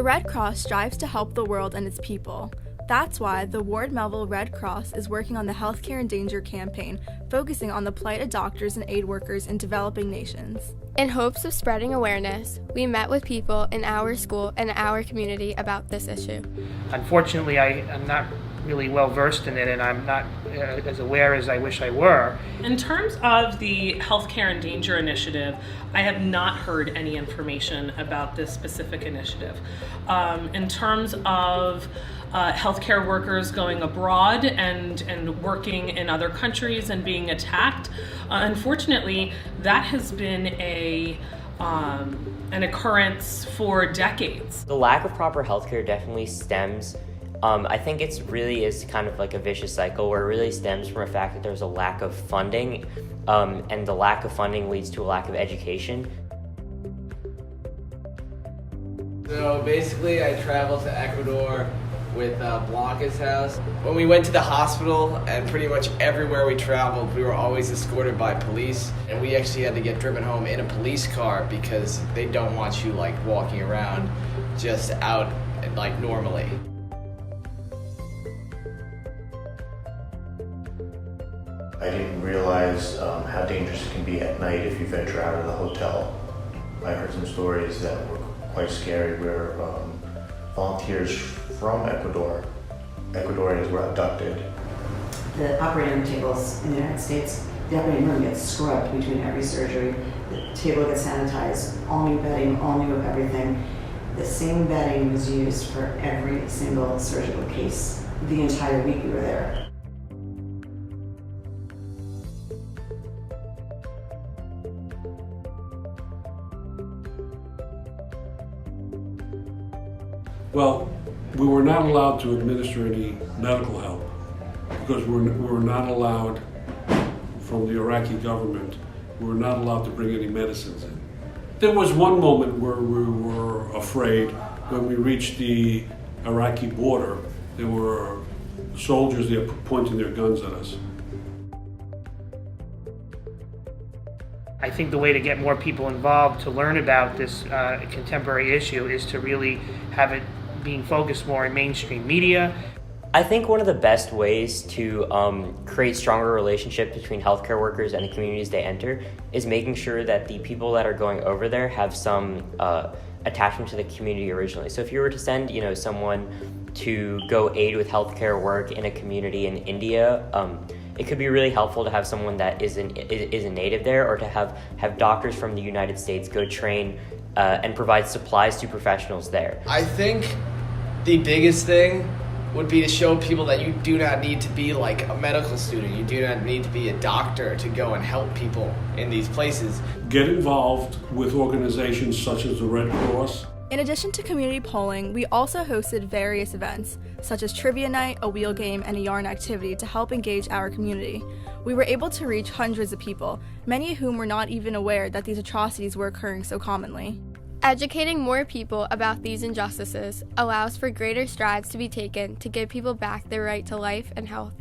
The Red Cross strives to help the world and its people. That's why the Ward Melville Red Cross is working on the Healthcare in Danger campaign, focusing on the plight of doctors and aid workers in developing nations. In hopes of spreading awareness, we met with people in our school and our community about this issue. Unfortunately, I'm not really well versed in it, and I'm not as aware as I wish I were. In terms of the Healthcare in Danger initiative, I have not heard any information about this specific initiative. In terms of healthcare workers going abroad and working in other countries and being attacked, unfortunately, that has been an occurrence for decades. The lack of proper healthcare definitely stems. I think it's really is kind of like a vicious cycle where it really stems from the fact that there's a lack of funding, and the lack of funding leads to a lack of education. So basically I traveled to Ecuador with Blanca's house. When we went to the hospital and pretty much everywhere we traveled, we were always escorted by police, and we actually had to get driven home in a police car because they don't want you like walking around just out like normally. I didn't realize how dangerous it can be at night if you venture out of the hotel. I heard some stories that were quite scary where volunteers from Ecuadorians were abducted. The operating room tables in the United States, the operating room gets scrubbed between every surgery. The table gets sanitized, all new bedding, all new everything. The same bedding was used for every single surgical case the entire week we were there. Well, we were not allowed to administer any medical help because we were not allowed, from the Iraqi government, we were not allowed to bring any medicines in. There was one moment where we were afraid when we reached the Iraqi border. There were soldiers there pointing their guns at us. I think the way to get more people involved to learn about this contemporary issue is to really have it being focused more in mainstream media. I think one of the best ways to create stronger relationships between healthcare workers and the communities they enter is making sure that the people that are going over there have some attachment to the community originally. So if you were to send, someone to go aid with healthcare work in a community in India, it could be really helpful to have someone that is a native there, or to have doctors from the United States go train and provide supplies to professionals there. I think the biggest thing would be to show people that you do not need to be like a medical student. You do not need to be a doctor to go and help people in these places. Get involved with organizations such as the Red Cross. In addition to community polling, we also hosted various events, such as trivia night, a wheel game, and a yarn activity to help engage our community. We were able to reach hundreds of people, many of whom were not even aware that these atrocities were occurring so commonly. Educating more people about these injustices allows for greater strides to be taken to give people back their right to life and health.